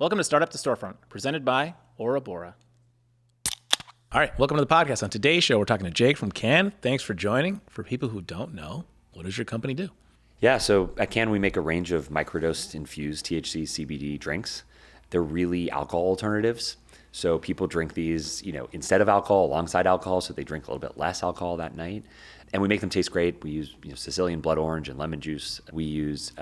Welcome to Startup to Storefront, presented by Ora Bora. All right, welcome to the podcast. On today's show, we're talking to Jake from CANN. Thanks for joining. For people who don't know, what does your company do? Yeah, so at CANN, we make a range of microdosed infused THC CBD drinks. They're really alcohol alternatives. So people drink these, instead of alcohol, alongside alcohol, so they drink a little bit less alcohol that night. And we make them taste great. We use Sicilian blood orange and lemon juice. We use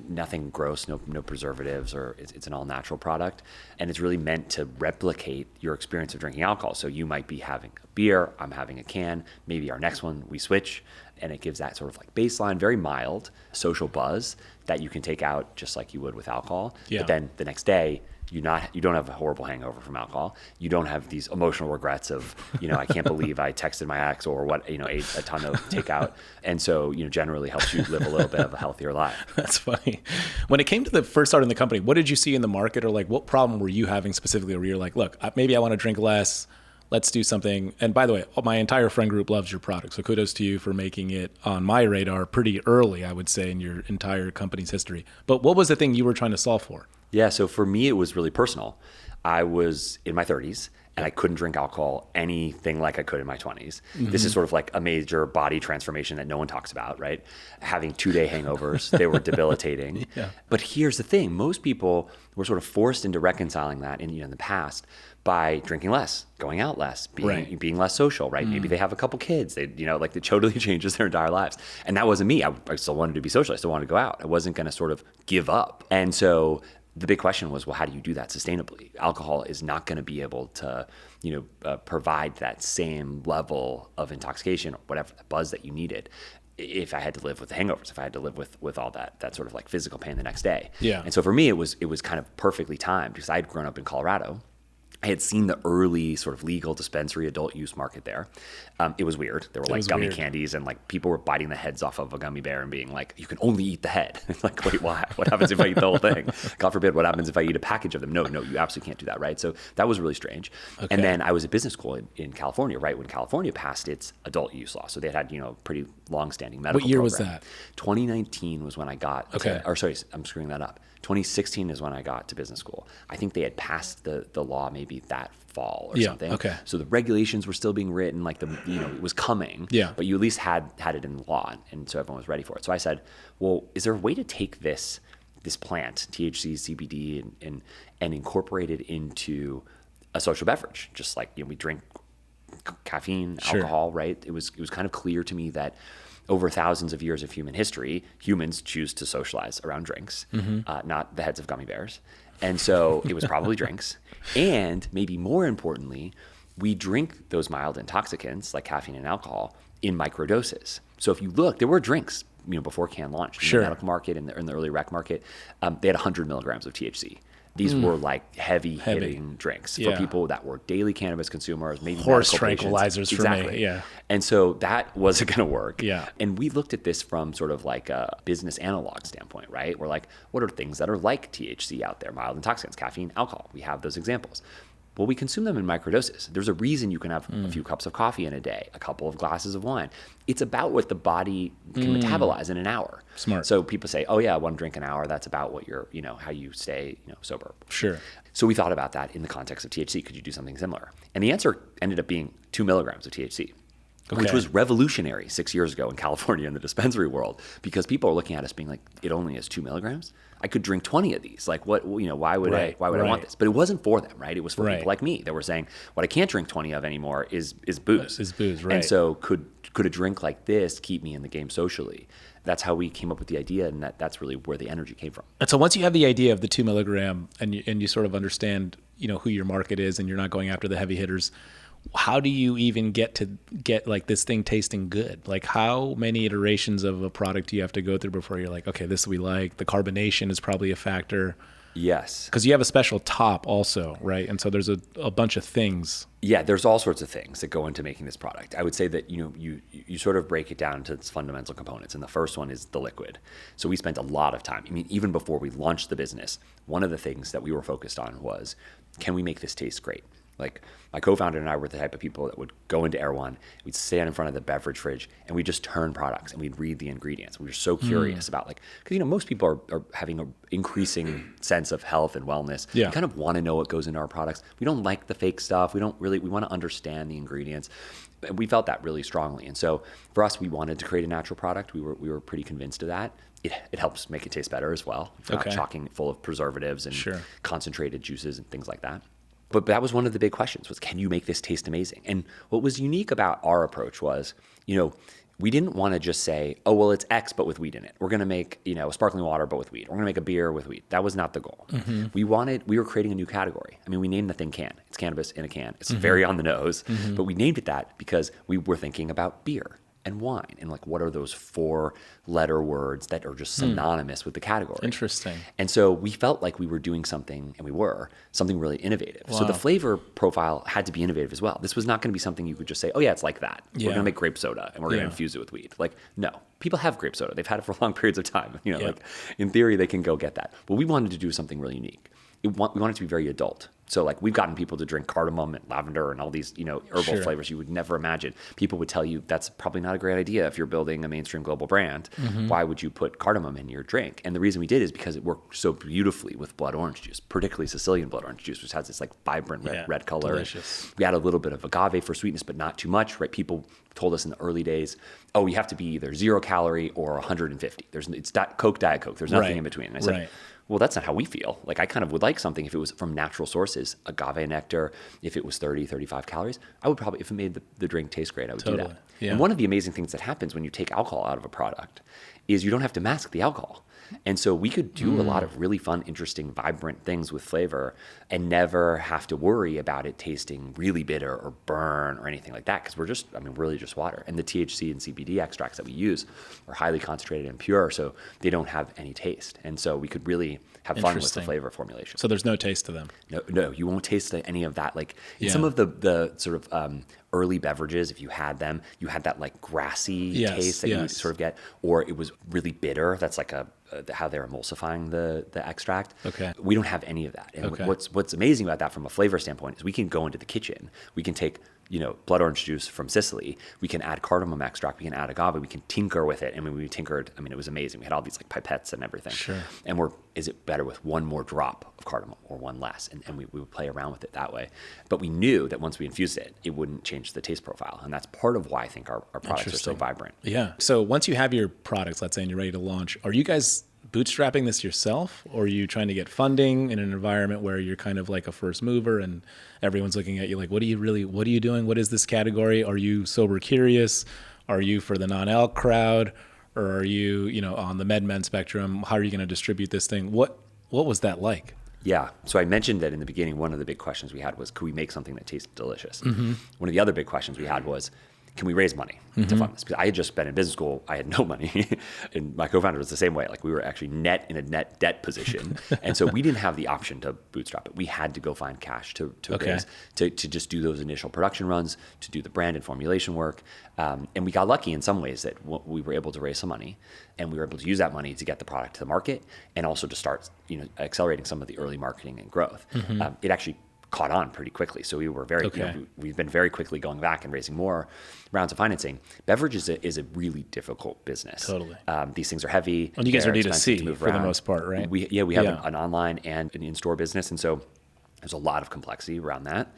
nothing gross, no preservatives, or it's an all natural product. And it's really meant to replicate your experience of drinking alcohol. So you might be having a beer, I'm having a can, maybe our next one we switch, and it gives that sort of like baseline, very mild social buzz that you can take out just like you would with alcohol. Yeah. But then the next day, you don't have a horrible hangover from alcohol. You don't have these emotional regrets of, I can't believe I texted my ex or ate a ton of takeout. And so, generally helps you live a little bit of a healthier life. That's funny. When it came to the first start in the company, what did you see in the market, or like what problem were you having specifically where you're like, look, maybe I want to drink less. Let's do something. And by the way, my entire friend group loves your product. So kudos to you for making it on my radar pretty early, I would say, in your entire company's history. But what was the thing you were trying to solve for? Yeah, so for me, it was really personal. I was in my 30s and I couldn't drink alcohol anything like I could in my 20s. Mm-hmm. This is sort of like a major body transformation that no one talks about, right? Having 2-day hangovers, they were debilitating. Yeah. But here's the thing, most people were sort of forced into reconciling that in the past by drinking less, going out less, being less social, right? Maybe they have a couple kids, it totally changes their entire lives. And that wasn't me. I still wanted to be social. I still wanted to go out. I wasn't going to sort of give up. And so the big question was, well, how do you do that sustainably? Alcohol is not going to be able to, provide that same level of intoxication or whatever the buzz that you needed if I had to live with the hangovers, if I had to live with all that sort of like physical pain the next day. Yeah. And so for me, it was kind of perfectly timed because I had grown up in Colorado. I had seen the early sort of legal dispensary adult use market there. It was weird. There were like gummy candies and like people were biting the heads off of a gummy bear and being like, you can only eat the head. It's like, wait, why? What happens if I eat the whole thing? God forbid, what happens if I eat a package of them? No, you absolutely can't do that, right? So that was really strange. Okay. And then I was at business school in California, right? When California passed its adult use law. So they had, pretty long-standing medical program. What year program. was that? 2019 was when I got, I'm screwing that up. 2016 is when I got to business school. I think they had passed the law maybe that fall or something. Okay. So the regulations were still being written, it was coming. Yeah. But you at least had it in the law, and so everyone was ready for it. So I said, well, is there a way to take this plant, THC, CBD, and incorporate it into a social beverage? Just like we drink caffeine, alcohol, right? It was kind of clear to me that over thousands of years of human history, humans choose to socialize around drinks, not the heads of gummy bears. And so it was probably drinks. And maybe more importantly, we drink those mild intoxicants like caffeine and alcohol in microdoses. So if you look, there were drinks before CANN launched in the medical market, in the early rec market. They had 100 milligrams of THC. These were like heavy hitting drinks for people that were daily cannabis consumers, maybe horse tranquilizers for me. Yeah. And so that wasn't going to work. Yeah. And we looked at this from sort of like a business analog standpoint, right? We're like, what are things that are like THC out there? Mild intoxicants, caffeine, alcohol. We have those examples. Well, we consume them in microdoses. There's a reason you can have a few cups of coffee in a day, a couple of glasses of wine. It's about what the body can metabolize in an hour. Smart. So people say, oh yeah, 1 drink an hour, that's about what you're, how you stay, sober. Sure. So we thought about that in the context of THC. Could you do something similar? And the answer ended up being 2 milligrams of THC. Okay. Which was revolutionary 6 years ago in California in the dispensary world, because people are looking at us being like, it only is 2 milligrams. I could drink 20 of these. Like what, why would I want this? But it wasn't for them, right? It was for people like me that were saying, what I can't drink 20 of anymore is booze. Is booze, right. And so could a drink like this keep me in the game socially? That's how we came up with the idea, and that's really where the energy came from. And so once you have the idea of the 2 milligram and you sort of understand, who your market is, and you're not going after the heavy hitters, how do you even get like this thing tasting good? Like how many iterations of a product do you have to go through before you're like, okay, this we like? The carbonation is probably a factor. Yes. Because you have a special top also, right? And so there's a bunch of things. Yeah, there's all sorts of things that go into making this product. I would say that, you sort of break it down to its fundamental components. And the first one is the liquid. So we spent a lot of time. Even before we launched the business, one of the things that we were focused on was, can we make this taste great? Like my co-founder and I were the type of people that would go into Air One, we'd stand in front of the beverage fridge and we'd just turn products and we'd read the ingredients. We were so curious about like, because most people are having an increasing sense of health and wellness. Yeah. We kind of want to know what goes into our products. We don't like the fake stuff. We want to understand the ingredients. And we felt that really strongly. And so for us, we wanted to create a natural product. We were pretty convinced of that. It helps make it taste better as well. It's not chock full of preservatives and concentrated juices and things like that. But that was one of the big questions was, can you make this taste amazing? And what was unique about our approach was, we didn't want to just say, oh, well, it's X, but with weed in it. We're going to make, a sparkling water, but with weed. We're going to make a beer with weed. That was not the goal. We were creating a new category. I mean, we named the thing CANN. It's cannabis in a can. It's very on the nose, but we named it that because we were thinking about beer and wine and like, what are those 4-letter words that are just synonymous with the category? Interesting. And so we felt like we were doing something, and we were something really innovative. Wow. So the flavor profile had to be innovative as well. This was not going to be something you could just say, oh yeah, it's like that. We're going to make grape soda and we're going to infuse it with weed. Like, no, people have grape soda. They've had it for long periods of time. Like in theory, they can go get that. But we wanted to do something really unique. We wanted it to be very adult. So like we've gotten people to drink cardamom and lavender and all these, herbal flavors you would never imagine. People would tell you that's probably not a great idea if you're building a mainstream global brand. Why would you put cardamom in your drink? And the reason we did is because it worked so beautifully with blood orange juice, particularly Sicilian blood orange juice, which has this like vibrant red color. Delicious. We add a little bit of agave for sweetness, but not too much, right? People told us in the early days, oh, you have to be either 0 calorie or 150. It's Coke, Diet Coke. There's nothing in between. And I said, well, that's not how we feel. Like I kind of would like something if it was from natural sources, agave nectar, if it was 30, 35 calories, I would probably, if it made the drink taste great, I would do that. Yeah. And one of the amazing things that happens when you take alcohol out of a product is you don't have to mask the alcohol. And so we could do a lot of really fun, interesting, vibrant things with flavor and never have to worry about it tasting really bitter or burn or anything like that. Because we're really just water. And the THC and CBD extracts that we use are highly concentrated and pure, so they don't have any taste. And so we could really have fun with the flavor formulation. So there's no taste to them? No, you won't taste any of that. Like in some of the sort of early beverages, if you had them, you had that like grassy taste that you would sort of get, or it was really bitter. That's like how they're emulsifying the extract. Okay. We don't have any of that. And what's amazing about that from a flavor standpoint is we can go into the kitchen. We can take blood orange juice from Sicily. We can add cardamom extract. We can add agave. We can tinker with it. And when we tinkered, it was amazing. We had all these like pipettes and everything. Sure. And is it better with one more drop of cardamom or one less? And we would play around with it that way. But we knew that once we infused it, it wouldn't change the taste profile. And that's part of why I think our products are so vibrant. Yeah. So once you have your products, let's say, and you're ready to launch, are you guys bootstrapping this yourself, or are you trying to get funding in an environment where you're kind of like a first mover and everyone's looking at you like, what are you doing? What is this category? Are you sober curious? Are you for the non-alc crowd? Or are you, on the med spectrum? How are you going to distribute this thing? What was that like? Yeah. So I mentioned that in the beginning, one of the big questions we had was, could we make something that tastes delicious? One of the other big questions we had was, can we raise money to fund this? Because I had just been in business school. I had no money. And my co-founder was the same way. Like we were actually in a net debt position. And so we didn't have the option to bootstrap it. We had to go find cash to raise, to just do those initial production runs, to do the brand and formulation work. And we got lucky in some ways that we were able to raise some money, and we were able to use that money to get the product to the market and also to start, accelerating some of the early marketing and growth. It actually caught on pretty quickly. So we were we've been very quickly going back and raising more rounds of financing. Beverage is a really difficult business. Totally. These things are heavy. And you guys are D2C for the most part, right? We have an online and an in-store business. And so there's a lot of complexity around that.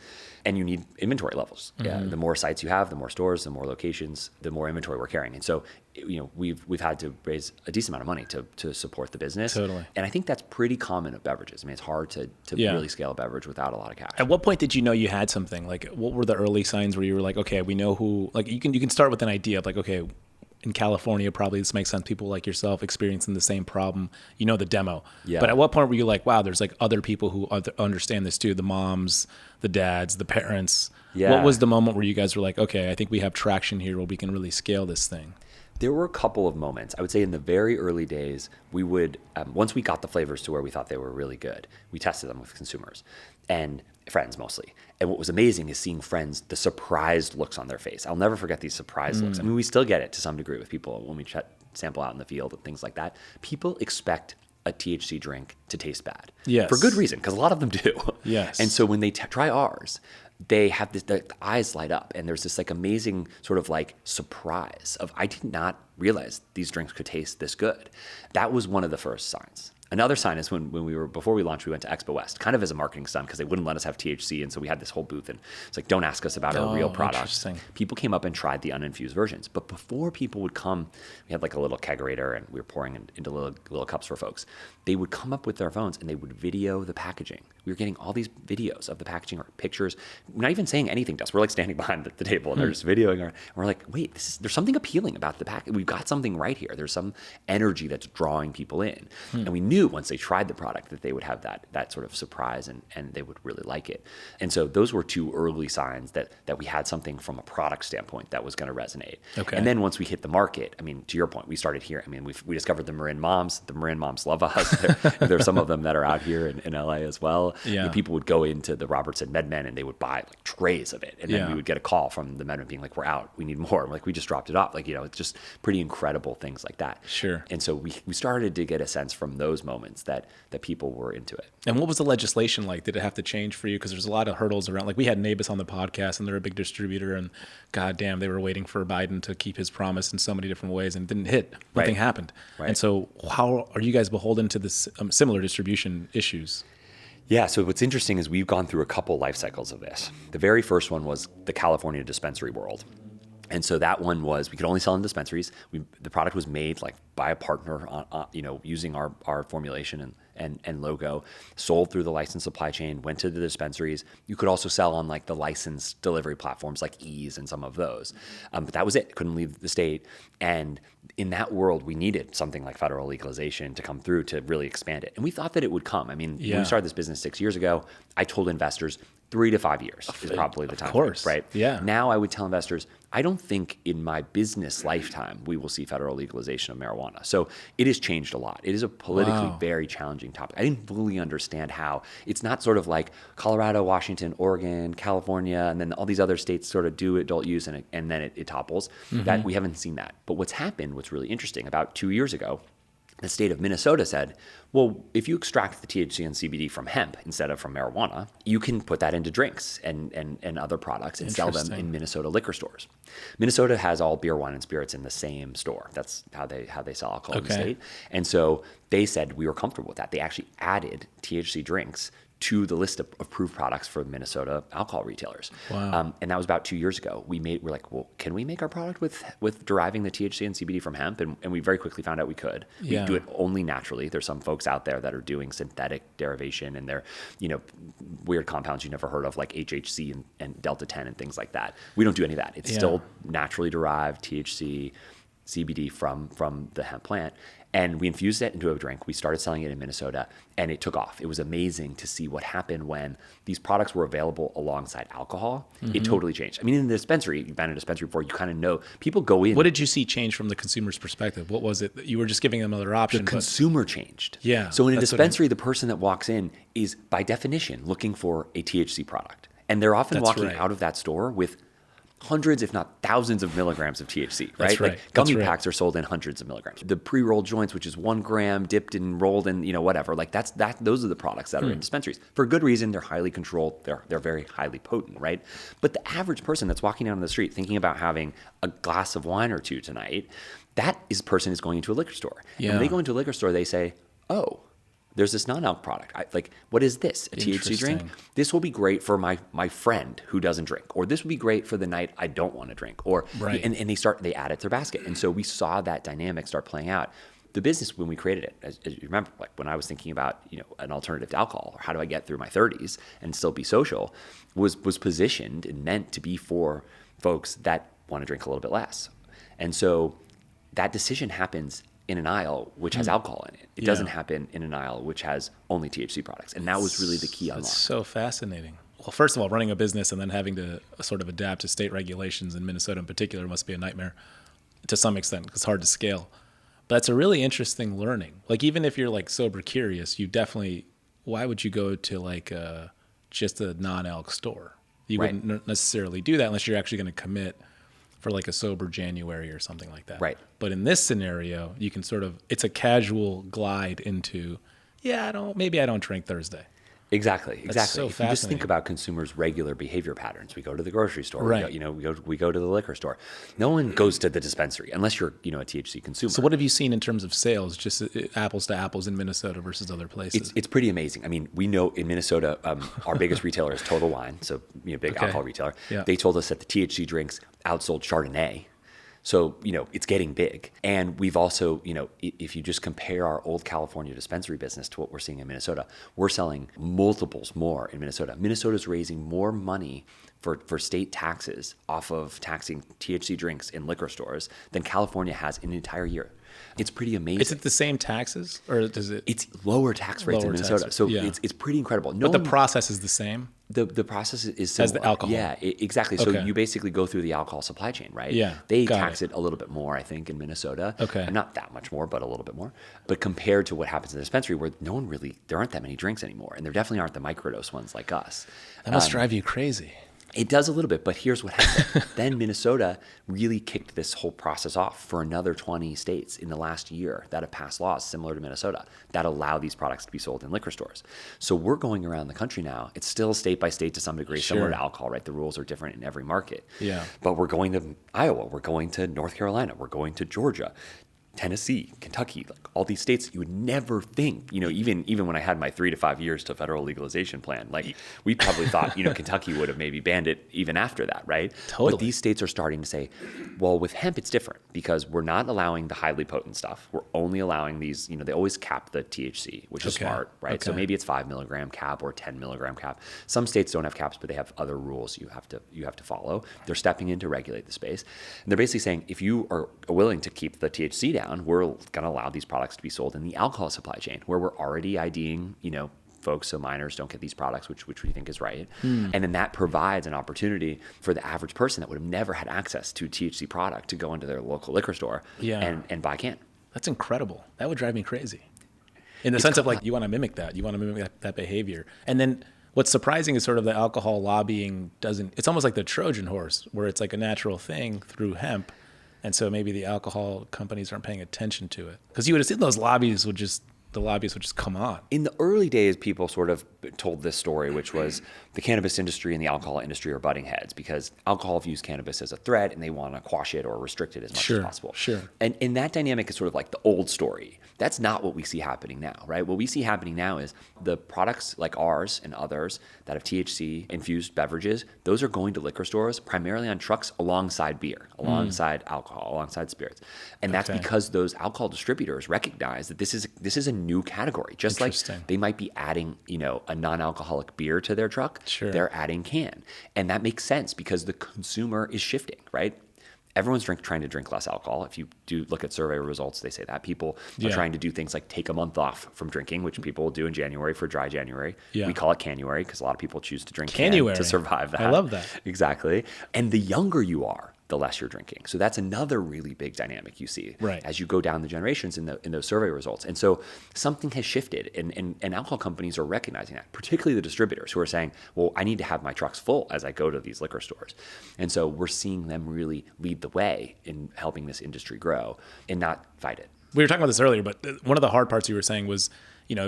And you need inventory levels. The more sites you have, the more stores, the more locations, the more inventory we're carrying. And so, we've had to raise a decent amount of money to support the business. Totally. And I think that's pretty common at beverages. It's hard to really scale a beverage without a lot of cash. At what point did you know you had something? Like, what were the early signs where you were like, okay, we know who? Like, you can start with an idea of like, okay, in California, probably this makes sense. People like yourself experiencing the same problem. The demo. Yeah. But at what point were you like, wow, there's like other people who understand this too, the moms, the dads, the parents. Yeah. What was the moment where you guys were like, okay, I think we have traction here where we can really scale this thing? There were a couple of moments. I would say in the very early days, we would, once we got the flavors to where we thought they were really good, we tested them with consumers and friends mostly. And what was amazing is seeing friends, the surprised looks on their face. I'll never forget these surprised looks. We still get it to some degree with people when we sample out in the field and things like that. People expect a THC drink to taste bad. Yes. For good reason, because a lot of them do. Yes. And so when they try ours, they have this, the eyes light up, and there's this like amazing sort of like surprise of, I did not realize these drinks could taste this good. That was one of the first signs. Another sign is when before we launched, we went to Expo West, kind of as a marketing stunt, because they wouldn't let us have THC. And so we had this whole booth, and it's like, don't ask us about our real products. People came up and tried the uninfused versions. But before people would come, we had like a little kegerator, and we were pouring into little cups for folks. They would come up with their phones and they would video the packaging. We were getting all these videos of the packaging or pictures. We're not even saying anything to us. We're like standing behind the table, and they're just videoing and we're like, wait, there's something appealing about the package. We've got something right here. There's some energy that's drawing people in. And we knew once they tried the product that they would have that sort of surprise, and they would really like it. And so those were two early signs that we had something from a product standpoint that was going to resonate. Okay. And then once we hit the market, I mean, to your point, we started here. I mean, we discovered the Marin Moms. The Marin Moms love us. There's some of them that are out here in LA as well. Yeah. And people would go into the Robertson MedMen and they would buy like trays of it. And then we would get a call from the MedMen being like, we're out, we need more. Like, we just dropped it off. Like, it's just pretty incredible things like that. Sure. And so we started to get a sense from those moments that people were into it. And what was the legislation like? Did it have to change for you? Because there's a lot of hurdles around. Like, we had Nabis on the podcast, and they're a big distributor, and goddamn, they were waiting for Biden to keep his promise in so many different ways, and it didn't hit. Nothing happened. Right. And so how are you guys beholden to this similar distribution issues? Yeah, so what's interesting is we've gone through a couple life cycles of this. The very first one was the California dispensary world. And so that one was, we could only sell in dispensaries. The product was made like by a partner, using our formulation and logo, sold through the licensed supply chain, went to the dispensaries. You could also sell on like the licensed delivery platforms like Ease and some of those. But that was it. Couldn't leave the state. And in that world, we needed something like federal legalization to come through to really expand it. And we thought that it would come. I mean, when we started this business 6 years ago, I told investors 3 to 5 years is probably the time. Of course. Right? Yeah. Now I would tell investors, I don't think in my business lifetime we will see federal legalization of marijuana. So it has changed a lot. It is a politically very challenging topic. I didn't fully understand how. It's not sort of like Colorado, Washington, Oregon, California, and then all these other states sort of do adult use, and then it topples. That we haven't seen that. But what's happened, what's really interesting, about 2 years ago, the state of Minnesota said, well, if you extract the THC and CBD from hemp instead of from marijuana, you can put that into drinks and other products and sell them in Minnesota liquor stores. Minnesota has all beer, wine, and spirits in the same store. That's how they sell alcohol in the state. And so they said we were comfortable with that. They actually added THC drinks to the list of approved products for Minnesota alcohol retailers. Wow. And that was about 2 years ago. We're like, well, can we make our product with deriving the THC and CBD from hemp? And we very quickly found out we could. We do it only naturally. There's some folks out there that are doing synthetic derivation, and they're, weird compounds you never heard of, like HHC and Delta 10 and things like that. We don't do any of that. It's still naturally derived THC, CBD from the hemp plant. And we infused it into a drink. We started selling it in Minnesota, and it took off. It was amazing to see what happened when these products were available alongside alcohol. It totally changed. I mean, in the dispensary, you've been in a dispensary before, you kind of know, people go in. What did you see change from the consumer's perspective? What was it that you were just giving them another option? The consumer changed. Yeah. So in a dispensary, the person that walks in is by definition looking for a THC product. And they're often walking out of that store with hundreds, if not thousands of milligrams of THC, right? That's right. Like gummy packs are sold in hundreds of milligrams. The pre-rolled joints, which is 1 gram dipped and rolled in, whatever, like those are the products that are in dispensaries. For good reason, they're highly controlled. They're very highly potent, right? But the average person that's walking down the street thinking about having a glass of wine or two tonight, person is going into a liquor store. Yeah. And when they go into a liquor store, they say, oh, there's this non-alc product. What is this? A THC drink? This will be great for my friend who doesn't drink, or this would be great for the night I don't want to drink, or and they add it to their basket. And so we saw that dynamic start playing out. The business, when we created it, as you remember, like when I was thinking about an alternative to alcohol, or how do I get through my 30s and still be social, was positioned and meant to be for folks that want to drink a little bit less. And so that decision happens in an aisle which has alcohol in it. It doesn't happen in an aisle which has only THC products. And that was really the key unlock. That's so fascinating. Well, first of all, running a business and then having to sort of adapt to state regulations in Minnesota in particular must be a nightmare to some extent, because it's hard to scale. But it's a really interesting learning. Like, even if you're like sober curious, why would you go to like just a non-alc store? You wouldn't necessarily do that unless you're actually going to commit for like a sober January or something like that. Right. But in this scenario, you can it's a casual glide into, maybe I don't drink Thursday. Exactly. So If you just think fascinating. about consumers' regular behavior patterns, we go to the grocery store, Right. we go to the liquor store. No one goes to the dispensary unless you're, a THC consumer. So what have you seen in terms of sales, just apples to apples in Minnesota versus other places? It's pretty amazing. I mean, we know in Minnesota, our biggest retailer is Total Wine, so big alcohol retailer. Yeah. They told us that the THC drinks outsold Chardonnay. So, it's getting big. And we've also, if you just compare our old California dispensary business to what we're seeing in Minnesota, we're selling multiples more in Minnesota. Minnesota's raising more money for state taxes off of taxing THC drinks in liquor stores than California has in an entire year. It's pretty amazing. Is it the same taxes or does it? It's lower tax rates in Lower Minnesota. taxes, So yeah. it's pretty incredible. But the process is the same? The process is similar. As the alcohol. Yeah, exactly. So Okay. you basically go through the alcohol supply chain, right? Yeah, They got tax it a little bit more, I think, in Minnesota. Okay. And not that much more, but a little bit more. But compared to what happens in the dispensary where there aren't that many drinks anymore. And there definitely aren't the microdose ones like us. That must drive you crazy. It does a little bit, but here's what happened. Then Minnesota really kicked this whole process off for another 20 states in the last year that have passed laws similar to Minnesota that allow these products to be sold in liquor stores. So we're going around the country now. It's still state by state to some degree, similar Sure. to alcohol, right? The rules are different in every market. Yeah. But we're going to Iowa, we're going to North Carolina, we're going to Georgia, Tennessee, Kentucky, like all these states you would never think, even when I had my 3 to 5 years to federal legalization plan, like we probably thought, Kentucky would have maybe banned it even after that, right? Totally. But these states are starting to say, well, with hemp, it's different because we're not allowing the highly potent stuff. We're only allowing these, they always cap the THC, which is Okay. smart, right? So Okay. maybe it's 5 milligram cap or 10 milligram cap. Some states don't have caps, but they have other rules you have to follow. They're stepping in to regulate the space. And they're basically saying, if you are willing to keep the THC down, we're going to allow these products to be sold in the alcohol supply chain where we're already IDing, folks so minors don't get these products, which we think is right. And then that provides an opportunity for the average person that would have never had access to a THC product to go into their local liquor store and buy a can. That's incredible. That would drive me crazy. In the sense of like, you want to mimic that. You want to mimic that behavior. And then what's surprising is sort of the alcohol lobbying it's almost like the Trojan horse where it's like a natural thing through hemp. And so maybe the alcohol companies aren't paying attention to it. Because you would assume the lobbyists would just come on. In the early days, people sort of told this story, which was the cannabis industry and the alcohol industry are butting heads because alcohol views cannabis as a threat and they want to quash it or restrict it as much as possible. Sure. And that dynamic is sort of like the old story. That's not what we see happening now, right? What we see happening now is the products like ours and others that have THC-infused beverages, those are going to liquor stores primarily on trucks alongside beer, alongside alcohol, alongside spirits. And that's because those alcohol distributors recognize that this is a new category. Just like they might be adding, a non-alcoholic beer to their truck, they're adding can. And that makes sense because the consumer is shifting, right? Everyone's trying to drink less alcohol. If you do look at survey results, they say that people are trying to do things like take a month off from drinking, which people will do in January for dry January. Yeah. We call it CANN-uary because a lot of people choose to drink CANN-uary to survive that. I love that. Exactly. And the younger you are, the less you're drinking. So that's another really big dynamic you see as you go down the generations in those survey results. And so something has shifted and alcohol companies are recognizing that, particularly the distributors who are saying, well, I need to have my trucks full as I go to these liquor stores. And so we're seeing them really lead the way in helping this industry grow and not fight it. We were talking about this earlier, but one of the hard parts you were saying was,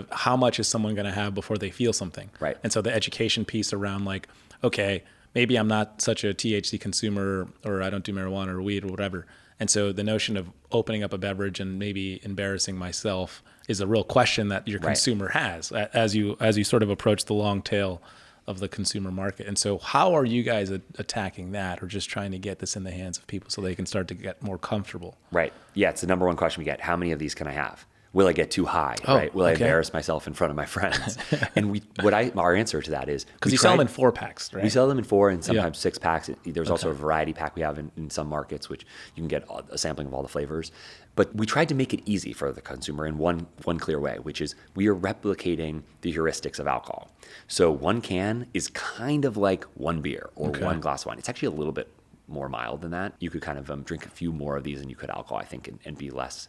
how much is someone going to have before they feel something? Right. And so the education piece around like, okay, maybe I'm not such a THC consumer or I don't do marijuana or weed or whatever. And so the notion of opening up a beverage and maybe embarrassing myself is a real question that your consumer has as you sort of approach the long tail of the consumer market. And so how are you guys attacking that or just trying to get this in the hands of people so they can start to get more comfortable? Right. Yeah, it's the number one question we get. How many of these can I have? Will I get too high? Right? Will I embarrass myself in front of my friends? And our answer to that is because you sell them in 4-packs, right? We sell them in 4 and sometimes 6-packs. There's also a variety pack we have in some markets, which you can get a sampling of all the flavors. But we tried to make it easy for the consumer in one clear way, which is we are replicating the heuristics of alcohol. So 1 can is kind of like 1 beer or 1 glass of wine. It's actually a little bit more mild than that. You could kind of drink a few more of these than you could alcohol, I think, and be less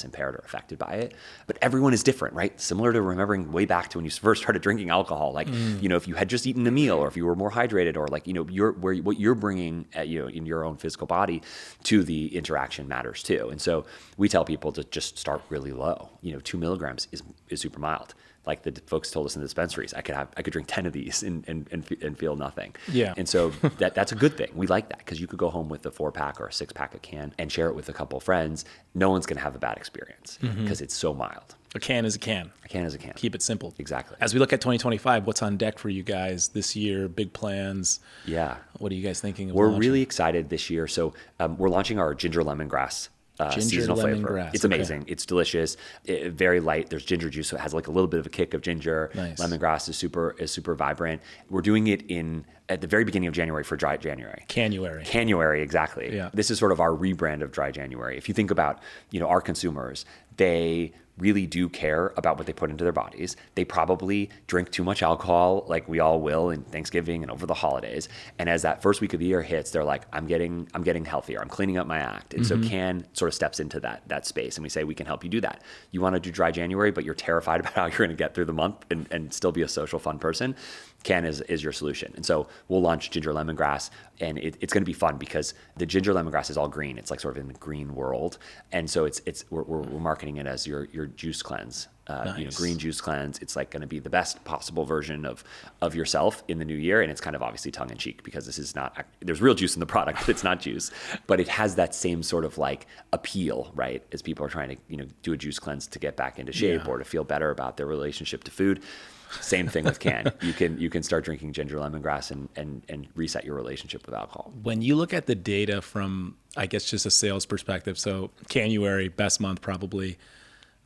impaired or affected by it. But everyone is different, right? Similar to remembering way back to when you first started drinking alcohol, like, if you had just eaten a meal or if you were more hydrated or like, what you're bringing in your own physical body to the interaction matters too. And so we tell people to just start really low. 2 milligrams is super mild. like the folks told us in the dispensaries, I could drink 10 of these and feel nothing. Yeah. And so that's a good thing. We like that because you could go home with a 4-pack or a 6-pack of CANN and share it with a couple of friends. No one's going to have a bad experience because it's so mild. A can is a can. A can is a can. Keep it simple. Exactly. As we look at 2025, what's on deck for you guys this year? Big plans? Yeah. What are you guys thinking of We're launching? really excited this year. So we're launching our ginger lemongrass seasonal flavor. Lemongrass. It's amazing. Okay. It's delicious. Very light. There's ginger juice, so it has like a little bit of a kick of ginger. Nice. Lemongrass is super vibrant. We're doing it at the very beginning of January for Dry January. CANN-uary. CANN-uary, exactly. Yeah. This is sort of our rebrand of Dry January. If you think about, our consumers, they really do care about what they put into their bodies. They probably drink too much alcohol, like we all will in Thanksgiving and over the holidays. And as that first week of the year hits, they're like, I'm getting healthier. I'm cleaning up my act. And so CANN sort of steps into that space, and we say, we can help you do that. You want to do Dry January, but you're terrified about how you're going to get through the month and still be a social, fun person. CANN is your solution. And so we'll launch ginger lemongrass, and it's going to be fun because the ginger lemongrass is all green. It's like sort of in the green world. And so we're marketing it as your juice cleanse, Nice. Green juice cleanse. It's like going to be the best possible version of yourself in the new year. And it's kind of obviously tongue in cheek because this is not, there's real juice in the product, but it's not juice, but it has that same sort of like appeal, right? As people are trying to, do a juice cleanse to get back into shape or to feel better about their relationship to food. Same thing with CANN. You can start drinking ginger lemongrass and reset your relationship with alcohol. When you look at the data from, I guess, just a sales perspective, so CANN-uary, best month probably.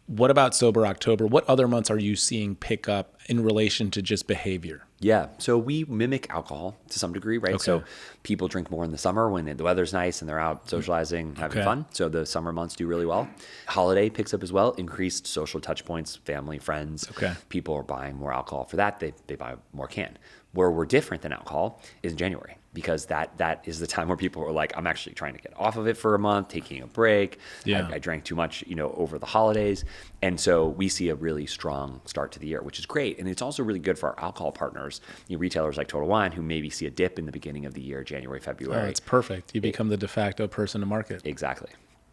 What about Sober October? What other months are you seeing pick up in relation to just behavior? Yeah, so we mimic alcohol to some degree, right? Okay. So people drink more in the summer when the weather's nice and they're out socializing, having fun. So the summer months do really well. Holiday picks up as well. Increased social touch points, family, friends. Okay. People are buying more alcohol for that. They buy more CANN. Where we're different than alcohol is in January, because that is the time where people are like, I'm actually trying to get off of it for a month, taking a break. Yeah. I drank too much, over the holidays. And so we see a really strong start to the year, which is great. And it's also really good for our alcohol partners, retailers like Total Wine, who maybe see a dip in the beginning of the year, January, February. Oh, it's perfect. You become the de facto person to market. Exactly.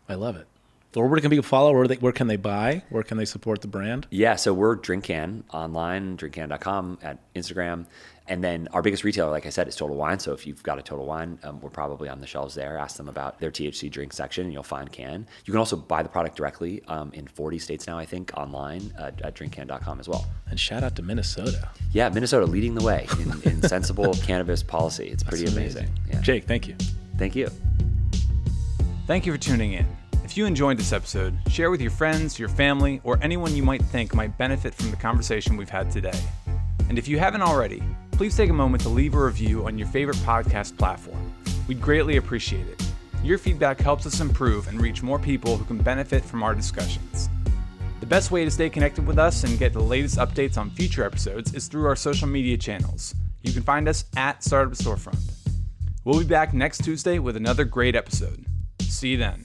I love it. Or where can people follow? Where can they buy? Where can they support the brand? Yeah, so we're DrinkCANN online, drinkcann.com, at Instagram. And then our biggest retailer, like I said, is Total Wine. So if you've got a Total Wine, we're probably on the shelves there. Ask them about their THC drink section and you'll find CANN. You can also buy the product directly in 40 states now, I think, online at drinkcann.com as well. And shout out to Minnesota. Yeah, Minnesota leading the way in sensible cannabis policy. It's pretty That's amazing. Yeah. Jake, thank you. Thank you. Thank you for tuning in. If you enjoyed this episode, share with your friends, your family, or anyone you might think might benefit from the conversation we've had today. And if you haven't already, please take a moment to leave a review on your favorite podcast platform. We'd greatly appreciate it. Your feedback helps us improve and reach more people who can benefit from our discussions. The best way to stay connected with us and get the latest updates on future episodes is through our social media channels. You can find us at Startup Storefront. We'll be back next Tuesday with another great episode. See you then.